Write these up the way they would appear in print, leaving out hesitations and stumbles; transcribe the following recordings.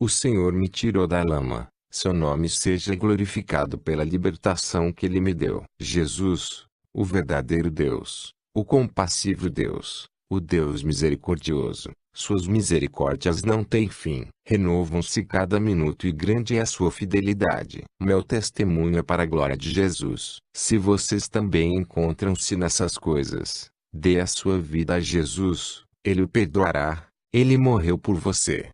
O Senhor me tirou da lama. Seu nome seja glorificado pela libertação que Ele me deu. Jesus, o verdadeiro Deus, o compassivo Deus, o Deus misericordioso. Suas misericórdias não têm fim. Renovam-se cada minuto e grande é a sua fidelidade. Meu testemunho é para a glória de Jesus. Se vocês também encontram-se nessas coisas, dê a sua vida a Jesus, Ele o perdoará. Ele morreu por você.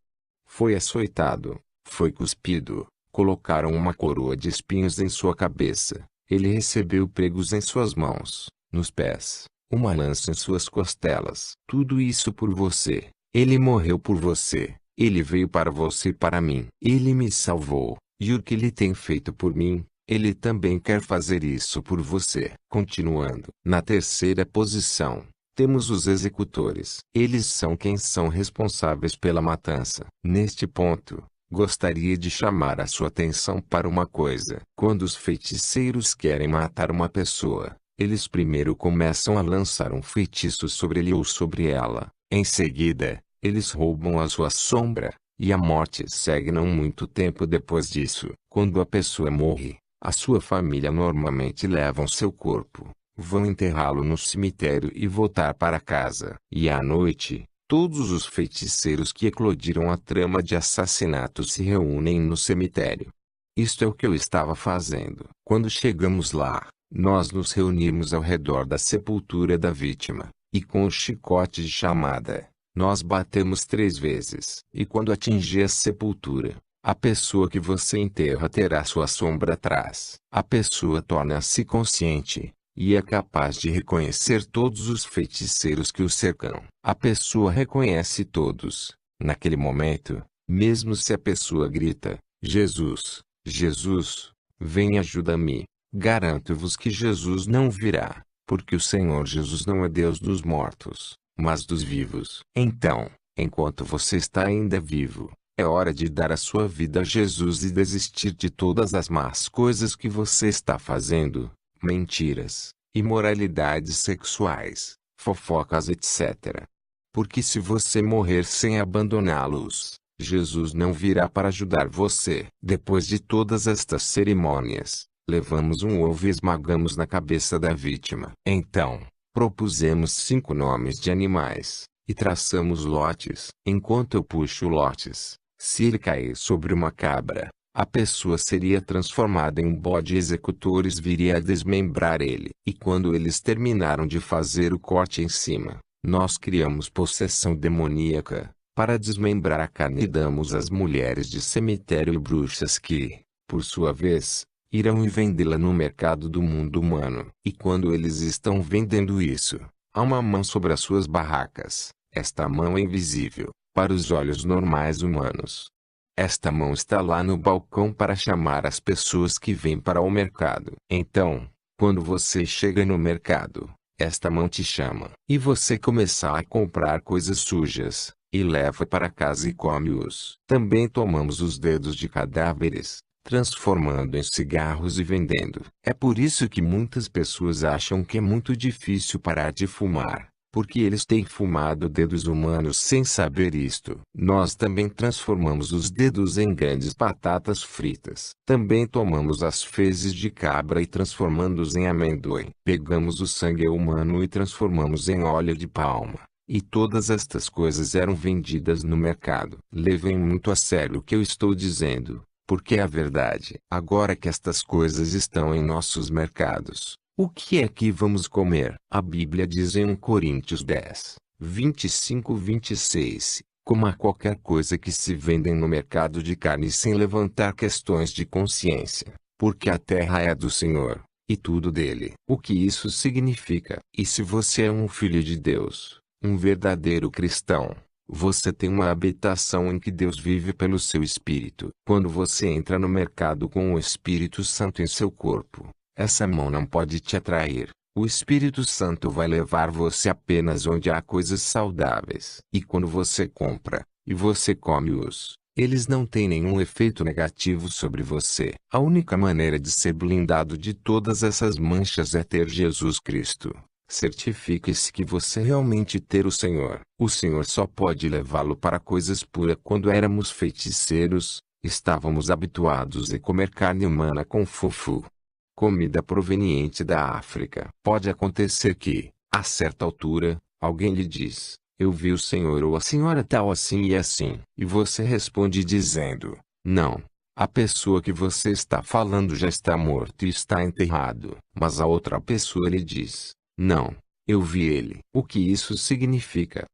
Foi açoitado, foi cuspido, colocaram uma coroa de espinhos em sua cabeça. Ele recebeu pregos em suas mãos, nos pés, uma lança em suas costelas. Tudo isso por você. Ele morreu por você. Ele veio para você e para mim. Ele me salvou, e o que Ele tem feito por mim, Ele também quer fazer isso por você. Continuando. Na terceira posição, temos os executores. Eles são quem são responsáveis pela matança. Neste ponto, gostaria de chamar a sua atenção para uma coisa. Quando os feiticeiros querem matar uma pessoa, eles primeiro começam a lançar um feitiço sobre ele ou sobre ela. Em seguida, eles roubam a sua sombra, e a morte segue não muito tempo depois disso. Quando a pessoa morre, a sua família normalmente leva seu corpo, vão enterrá-lo no cemitério e voltar para casa. E à noite, todos os feiticeiros que eclodiram a trama de assassinato se reúnem no cemitério. Isto é o que eu estava fazendo. Quando chegamos lá, nós nos reunimos ao redor da sepultura da vítima, e com o chicote de chamada, nós batemos 3 vezes. E quando atingir a sepultura, a pessoa que você enterra terá sua sombra atrás. A pessoa torna-se consciente, e é capaz de reconhecer todos os feiticeiros que o cercam. A pessoa reconhece todos. Naquele momento, mesmo se a pessoa grita, Jesus, Jesus, vem ajuda-me, garanto-vos que Jesus não virá, porque o Senhor Jesus não é Deus dos mortos, mas dos vivos. Então, enquanto você está ainda vivo, é hora de dar a sua vida a Jesus e desistir de todas as más coisas que você está fazendo, mentiras, imoralidades sexuais, fofocas etc. Porque se você morrer sem abandoná-los, Jesus não virá para ajudar você. Depois de todas estas cerimônias, levamos um ovo e esmagamos na cabeça da vítima. Então, propusemos 5 nomes de animais, e traçamos lotes. Enquanto eu puxo lotes, se ele cair sobre uma cabra, a pessoa seria transformada em um bode e executores viriam a desmembrar ele. E quando eles terminaram de fazer o corte em cima, nós criamos possessão demoníaca, para desmembrar a carne e damos às mulheres de cemitério e bruxas que, por sua vez, irão e vendê-la no mercado do mundo humano. E quando eles estão vendendo isso, há uma mão sobre as suas barracas. Esta mão é invisível, para os olhos normais humanos. Esta mão está lá no balcão para chamar as pessoas que vêm para o mercado. Então, quando você chega no mercado, esta mão te chama. E você começa a comprar coisas sujas, e leva para casa e come-os. Também tomamos os dedos de cadáveres, transformando em cigarros e vendendo. É por isso que muitas pessoas acham que é muito difícil parar de fumar, porque eles têm fumado dedos humanos sem saber isto. Nós também transformamos os dedos em grandes batatas fritas. Também tomamos as fezes de cabra e transformando-os em amendoim. Pegamos o sangue humano e transformamos em óleo de palma. E todas estas coisas eram vendidas no mercado. Levem muito a sério o que eu estou dizendo, porque é a verdade. Agora que estas coisas estão em nossos mercados, O que é que vamos comer? A Bíblia diz em 1 Coríntios 10, 25-26, coma qualquer coisa que se vendem no mercado de carne sem levantar questões de consciência, porque a terra é do Senhor, e tudo dele. O que isso significa? E se você é um filho de Deus, um verdadeiro cristão, você tem uma habitação em que Deus vive pelo seu Espírito. Quando você entra no mercado com o Espírito Santo em seu corpo, essa mão não pode te atrair. O Espírito Santo vai levar você apenas onde há coisas saudáveis. E quando você compra, e você come-os, eles não têm nenhum efeito negativo sobre você. A única maneira de ser blindado de todas essas manchas é ter Jesus Cristo. Certifique-se que você realmente ter o Senhor. O Senhor só pode levá-lo para coisas puras. Quando éramos feiticeiros, estávamos habituados a comer carne humana com fufu, comida proveniente da África. Pode acontecer que, a certa altura, alguém lhe diz: eu vi o senhor ou a senhora tal assim e assim. E você responde dizendo: não. A pessoa que você está falando já está morto e está enterrado. Mas a outra pessoa lhe diz: não, eu vi ele. O que isso significa?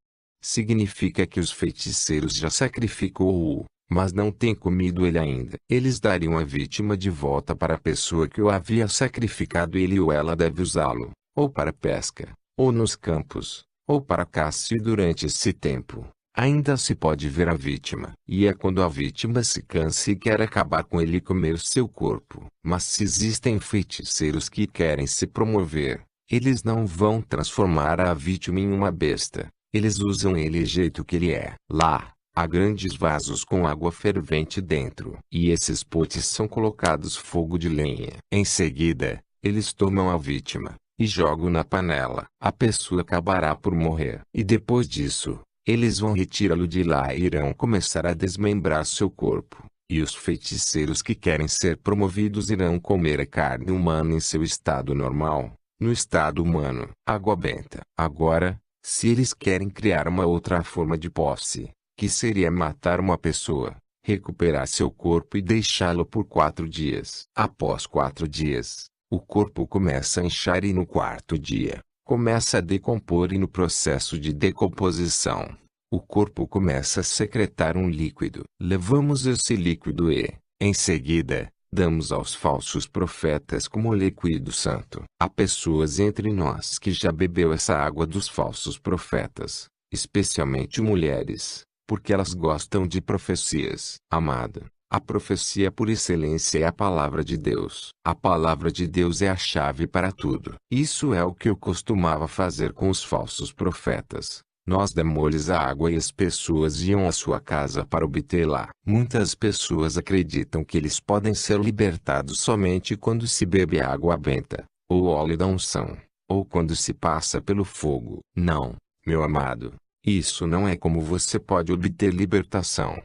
Significa que os feiticeiros já sacrificou-o, mas não têm comido ele ainda. Eles dariam a vítima de volta para a pessoa que o havia sacrificado e ele ou ela deve usá-lo, ou para pesca, ou nos campos, ou para caça, e durante esse tempo, ainda se pode ver a vítima. E é quando a vítima se cansa e quer acabar com ele e comer seu corpo. Mas se existem feiticeiros que querem se promover, eles não vão transformar a vítima em uma besta. Eles usam ele do jeito que ele é. Lá, há grandes vasos com água fervente dentro. E esses potes são colocados fogo de lenha. Em seguida, eles tomam a vítima e jogam na panela. A pessoa acabará por morrer. E depois disso, eles vão retirá-lo de lá e irão começar a desmembrar seu corpo. E os feiticeiros que querem ser promovidos irão comer a carne humana em seu estado normal, no estado humano. Água benta. Agora, se eles querem criar uma outra forma de posse, que seria matar uma pessoa, recuperar seu corpo e deixá-lo por 4 dias. Após 4 dias, o corpo começa a inchar e no 4º dia, começa a decompor, e no processo de decomposição, o corpo começa a secretar um líquido. Levamos esse líquido e, em seguida, damos aos falsos profetas como líquido santo. Há pessoas entre nós que já bebeu essa água dos falsos profetas, especialmente mulheres, porque elas gostam de profecias. Amada, a profecia por excelência é a palavra de Deus. A palavra de Deus é a chave para tudo. Isso é o que eu costumava fazer com os falsos profetas. Nós demos-lhes a água e as pessoas iam à sua casa para obtê-la. Muitas pessoas acreditam que eles podem ser libertados somente quando se bebe água benta, ou óleo da unção, ou quando se passa pelo fogo. Não, meu amado. Isso não é como você pode obter libertação.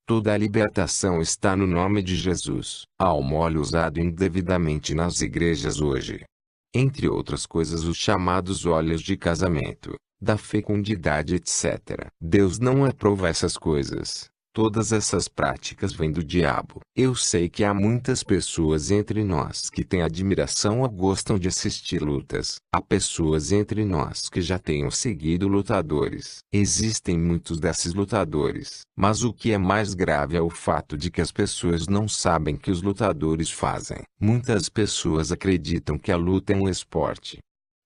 Toda a libertação está no nome de Jesus. Há um óleo usado indevidamente nas igrejas hoje. Entre outras coisas, os chamados óleos de casamento, da fecundidade, etc. Deus não aprova essas coisas. Todas essas práticas vêm do diabo. Eu sei que há muitas pessoas entre nós que têm admiração ou gostam de assistir lutas. Há pessoas entre nós que já tenham seguido lutadores. Existem muitos desses lutadores. Mas o que é mais grave é o fato de que as pessoas não sabem que os lutadores fazem. Muitas pessoas acreditam que a luta é um esporte.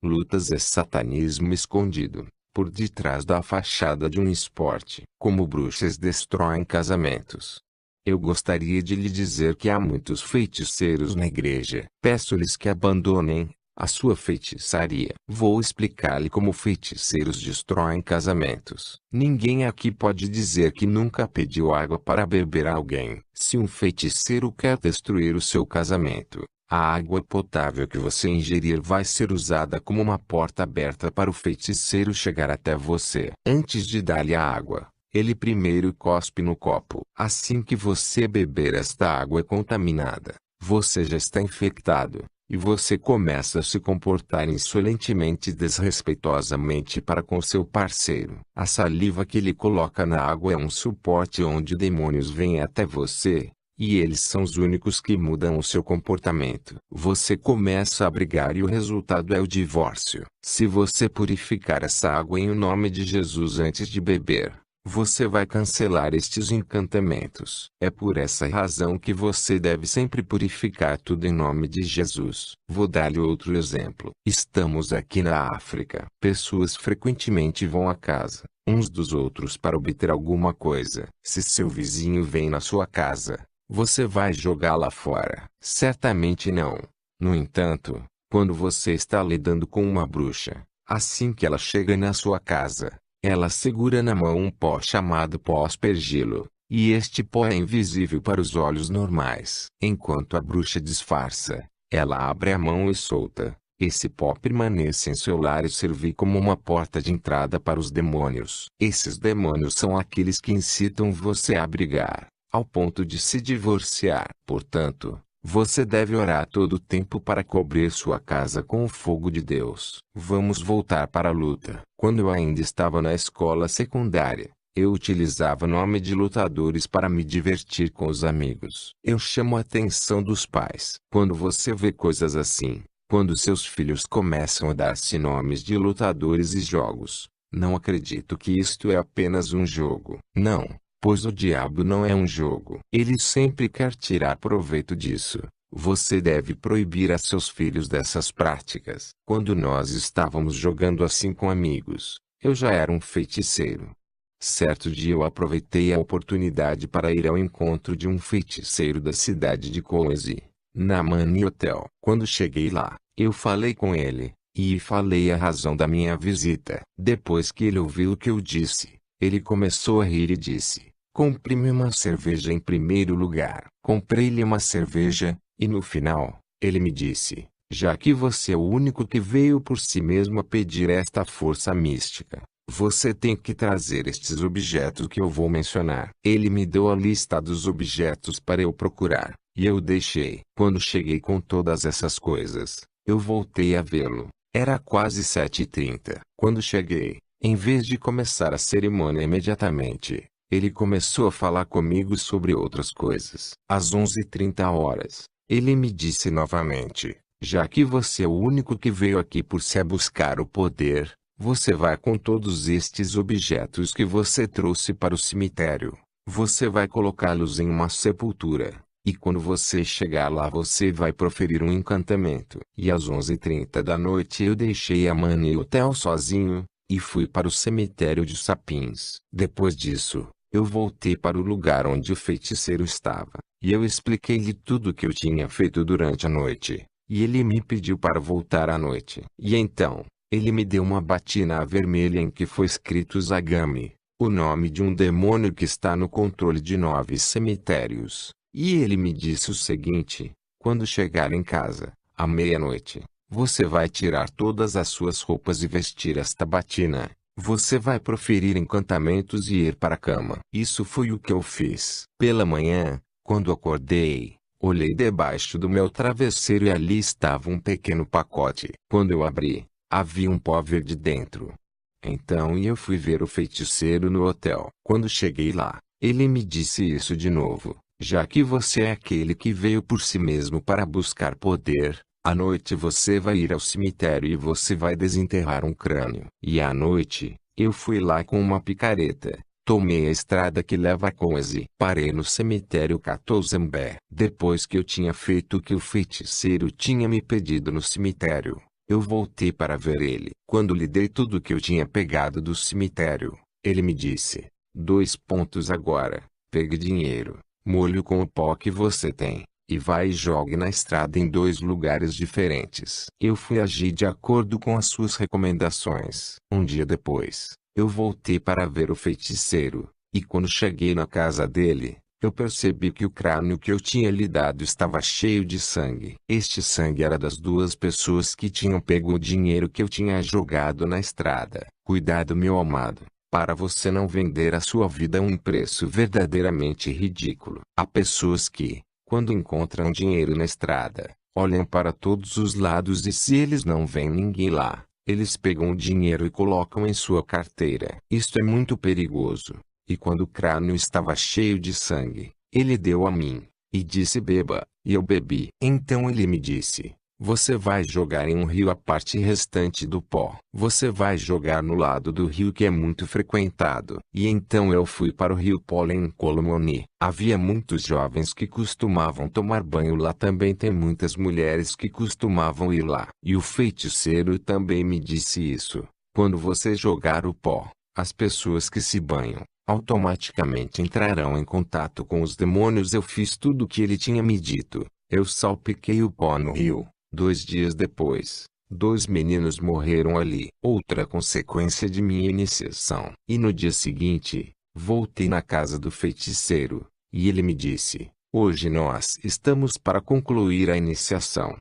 Lutas é satanismo escondido por detrás da fachada de um esporte. Como bruxas destroem casamentos. Eu gostaria de lhe dizer que há muitos feiticeiros na igreja. Peço-lhes que abandonem a sua feitiçaria. Vou explicar-lhe como feiticeiros destroem casamentos. Ninguém aqui pode dizer que nunca pediu água para beber a alguém. Se um feiticeiro quer destruir o seu casamento, a água potável que você ingerir vai ser usada como uma porta aberta para o feiticeiro chegar até você. Antes de dar-lhe a água, ele primeiro cospe no copo. Assim que você beber esta água contaminada, você já está infectado, e você começa a se comportar insolentemente e desrespeitosamente para com seu parceiro. A saliva que ele coloca na água é um suporte onde demônios vêm até você, E eles são os únicos que mudam o seu comportamento. Você começa a brigar e o resultado é o divórcio. Se você purificar essa água em nome de Jesus antes de beber, você vai cancelar estes encantamentos. É por essa razão que você deve sempre purificar tudo em nome de Jesus. Vou dar-lhe outro exemplo. Estamos aqui na África. Pessoas frequentemente vão à casa uns dos outros para obter alguma coisa. Se seu vizinho vem na sua casa, você vai jogá-la fora? Certamente não. No entanto, quando você está lidando com uma bruxa, assim que ela chega na sua casa, ela segura na mão um pó chamado pó aspergilo, e este pó é invisível para os olhos normais. Enquanto a bruxa disfarça, ela abre a mão e solta. Esse pó permanece em seu lar e serve como uma porta de entrada para os demônios. Esses demônios são aqueles que incitam você a brigar, ao ponto de se divorciar. Portanto, você deve orar todo o tempo para cobrir sua casa com o fogo de Deus. Vamos voltar para a luta. Quando eu ainda estava na escola secundária, eu utilizava o nome de lutadores para me divertir com os amigos. Eu chamo a atenção dos pais. Quando você vê coisas assim, quando seus filhos começam a dar-se nomes de lutadores e jogos, não acredito que isto é apenas um jogo. Não, pois o diabo não é um jogo. Ele sempre quer tirar proveito disso. Você deve proibir a seus filhos dessas práticas. Quando nós estávamos jogando assim com amigos, eu já era um feiticeiro. Certo dia eu aproveitei a oportunidade para ir ao encontro de um feiticeiro da cidade de Coase, na Mani Hotel. Quando cheguei lá, eu falei com ele, e falei a razão da minha visita. Depois que ele ouviu o que eu disse, ele começou a rir e disse: "Compre-me uma cerveja em primeiro lugar." Comprei-lhe uma cerveja, e no final, ele me disse: "Já que você é o único que veio por si mesmo a pedir esta força mística, você tem que trazer estes objetos que eu vou mencionar." Ele me deu a lista dos objetos para eu procurar, e eu deixei. Quando cheguei com todas essas coisas, eu voltei a vê-lo. Era quase 7h30. Quando cheguei, em vez de começar a cerimônia imediatamente, ele começou a falar comigo sobre outras coisas. Às 11h30, ele me disse novamente: "Já que você é o único que veio aqui por se buscar o poder, você vai com todos estes objetos que você trouxe para o cemitério. Você vai colocá-los em uma sepultura. E quando você chegar lá você vai proferir um encantamento." E às 11h30 eu deixei a Mani Hotel sozinho, e fui para o cemitério de Sapins. Depois disso, eu voltei para o lugar onde o feiticeiro estava, e eu expliquei-lhe tudo o que eu tinha feito durante a noite, e ele me pediu para voltar à noite. E então, ele me deu uma batina vermelha em que foi escrito Zagami, o nome de um demônio que está no controle de 9 cemitérios. E ele me disse o seguinte: "Quando chegar em casa, à meia-noite, você vai tirar todas as suas roupas e vestir esta batina. Você vai proferir encantamentos e ir para a cama." Isso foi o que eu fiz. Pela manhã, quando acordei, olhei debaixo do meu travesseiro e ali estava um pequeno pacote. Quando eu abri, havia um pó verde dentro. Então eu fui ver o feiticeiro no hotel. Quando cheguei lá, ele me disse isso de novo: "Já que você é aquele que veio por si mesmo para buscar poder, à noite você vai ir ao cemitério e você vai desenterrar um crânio." E à noite, eu fui lá com uma picareta, tomei a estrada que leva a Coase, parei no cemitério Catozembé. Depois que eu tinha feito o que o feiticeiro tinha me pedido no cemitério, eu voltei para ver ele. Quando lhe dei tudo o que eu tinha pegado do cemitério, ele me disse: "Agora, pegue dinheiro, molhe com o pó que você tem, e vai e jogue na estrada em 2 lugares diferentes." Eu fui agir de acordo com as suas recomendações. Um dia depois, eu voltei para ver o feiticeiro, e quando cheguei na casa dele, eu percebi que o crânio que eu tinha lhe dado estava cheio de sangue. Este sangue era das 2 pessoas que tinham pego o dinheiro que eu tinha jogado na estrada. Cuidado, meu amado, para você não vender a sua vida a um preço verdadeiramente ridículo. Há pessoas que, quando encontram dinheiro na estrada, olham para todos os lados e se eles não veem ninguém lá, eles pegam o dinheiro e colocam em sua carteira. Isto é muito perigoso. E quando o crânio estava cheio de sangue, ele deu a mim, e disse beba, e eu bebi. Então ele me disse, você vai jogar em um rio a parte restante do pó. Você vai jogar no lado do rio que é muito frequentado. E então eu fui para o rio Pólen em Colomoni. Havia muitos jovens que costumavam tomar banho lá. Também tem muitas mulheres que costumavam ir lá. E o feiticeiro também me disse isso. Quando você jogar o pó, as pessoas que se banham automaticamente entrarão em contato com os demônios. Eu fiz tudo o que ele tinha me dito. Eu salpiquei o pó no rio. 2 dias depois, 2 meninos morreram ali. Outra consequência de minha iniciação. E no dia seguinte, voltei na casa do feiticeiro, e ele me disse, hoje nós estamos para concluir a iniciação.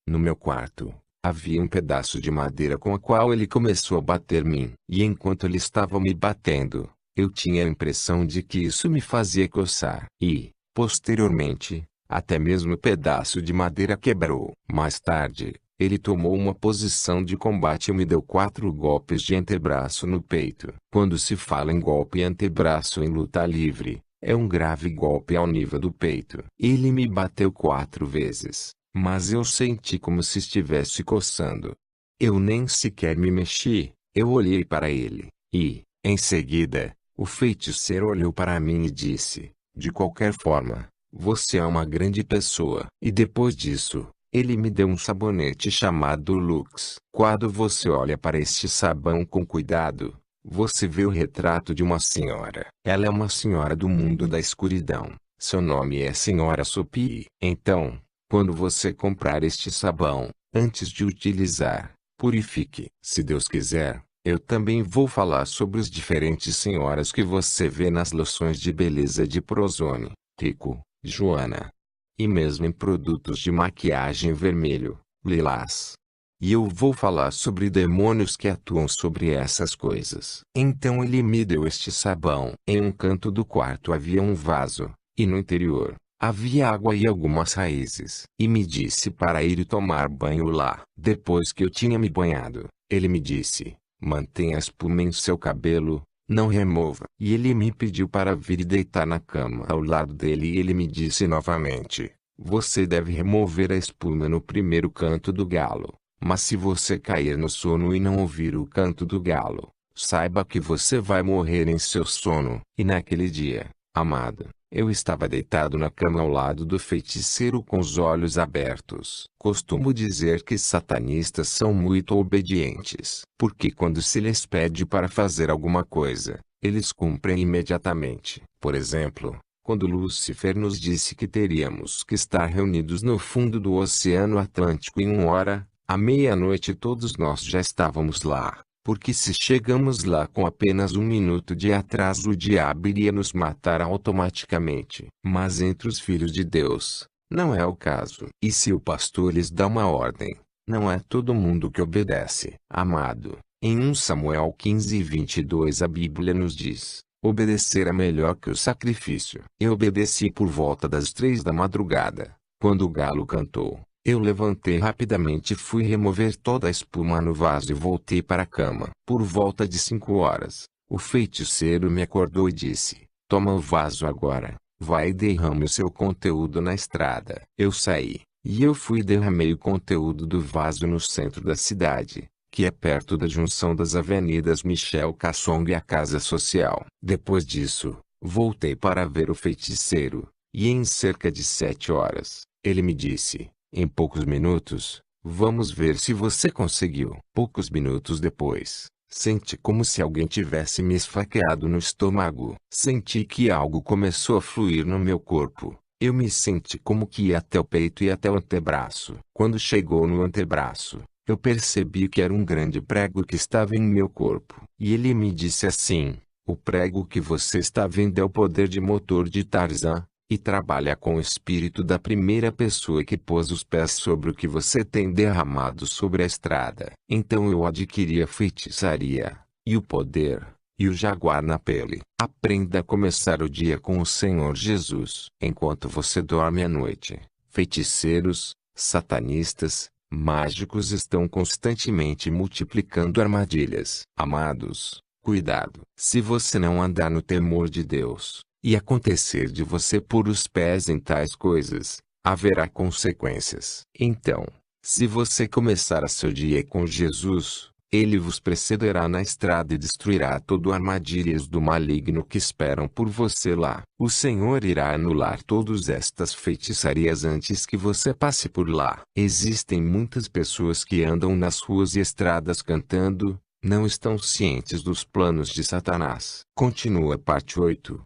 No meu quarto, havia um pedaço de madeira com a qual ele começou a bater-me. E enquanto ele estava me batendo, eu tinha a impressão de que isso me fazia coçar. E, posteriormente, até mesmo o pedaço de madeira quebrou. Mais tarde, ele tomou uma posição de combate e me deu 4 golpes de antebraço no peito. Quando se fala em golpe antebraço em luta livre, é um grave golpe ao nível do peito. Ele me bateu 4 vezes, mas eu senti como se estivesse coçando. Eu nem sequer me mexi, eu olhei para ele, e, em seguida, o feiticeiro olhou para mim e disse, de qualquer forma, você é uma grande pessoa. E depois disso, ele me deu um sabonete chamado Lux. Quando você olha para este sabão com cuidado, você vê o retrato de uma senhora. Ela é uma senhora do mundo da escuridão. Seu nome é Senhora Sophie. Então, quando você comprar este sabão, antes de utilizar, purifique. Se Deus quiser, eu também vou falar sobre as diferentes senhoras que você vê nas loções de beleza de Prozone, Rico, Joana. E mesmo em produtos de maquiagem vermelho, lilás. E eu vou falar sobre demônios que atuam sobre essas coisas. Então ele me deu este sabão. Em um canto do quarto havia um vaso, e no interior, havia água e algumas raízes. E me disse para ir tomar banho lá. Depois que eu tinha me banhado, ele me disse, mantenha a espuma em seu cabelo, não remova. E ele me pediu para vir e deitar na cama ao lado dele e ele me disse novamente, você deve remover a espuma no primeiro canto do galo. Mas se você cair no sono e não ouvir o canto do galo, saiba que você vai morrer em seu sono. E naquele dia, amado, eu estava deitado na cama ao lado do feiticeiro com os olhos abertos. Costumo dizer que satanistas são muito obedientes, porque quando se lhes pede para fazer alguma coisa, eles cumprem imediatamente. Por exemplo, quando Lúcifer nos disse que teríamos que estar reunidos no fundo do Oceano Atlântico em 1 hora, à meia-noite todos nós já estávamos lá. Porque se chegamos lá com apenas 1 minuto de atraso o diabo iria nos matar automaticamente. Mas entre os filhos de Deus, não é o caso. E se o pastor lhes dá uma ordem, não é todo mundo que obedece. Amado, em 1 Samuel 15:22 a Bíblia nos diz, obedecer é melhor que o sacrifício. Eu obedeci por volta das 3 da madrugada, quando o galo cantou. Eu levantei rapidamente e fui remover toda a espuma no vaso e voltei para a cama. Por volta de 5 horas, o feiticeiro me acordou e disse, toma o vaso agora, vai e derrame o seu conteúdo na estrada. Eu saí, e eu fui e derramei o conteúdo do vaso no centro da cidade, que é perto da junção das avenidas Michel Cassong e a Casa Social. Depois disso, voltei para ver o feiticeiro, e em cerca de 7 horas, ele me disse, em poucos minutos, vamos ver se você conseguiu. Poucos minutos depois, senti como se alguém tivesse me esfaqueado no estômago. Senti que algo começou a fluir no meu corpo. Eu me senti como que ia até o peito e até o antebraço. Quando chegou no antebraço, eu percebi que era um grande prego que estava em meu corpo. E ele me disse assim, o prego que você está vendo é o poder de motor de Tarzan. E trabalha com o espírito da primeira pessoa que pôs os pés sobre o que você tem derramado sobre a estrada. Então eu adquiri a feitiçaria, e o poder, e o jaguar na pele. Aprenda a começar o dia com o Senhor Jesus. Enquanto você dorme à noite, feiticeiros, satanistas, mágicos estão constantemente multiplicando armadilhas. Amados, cuidado. Se você não andar no temor de Deus, e acontecer de você pôr os pés em tais coisas, haverá consequências. Então, se você começar seu dia com Jesus, ele vos precederá na estrada e destruirá todas as armadilhas do maligno que esperam por você lá. O Senhor irá anular todas estas feitiçarias antes que você passe por lá. Existem muitas pessoas que andam nas ruas e estradas cantando, não estão cientes dos planos de Satanás. Continua parte 8.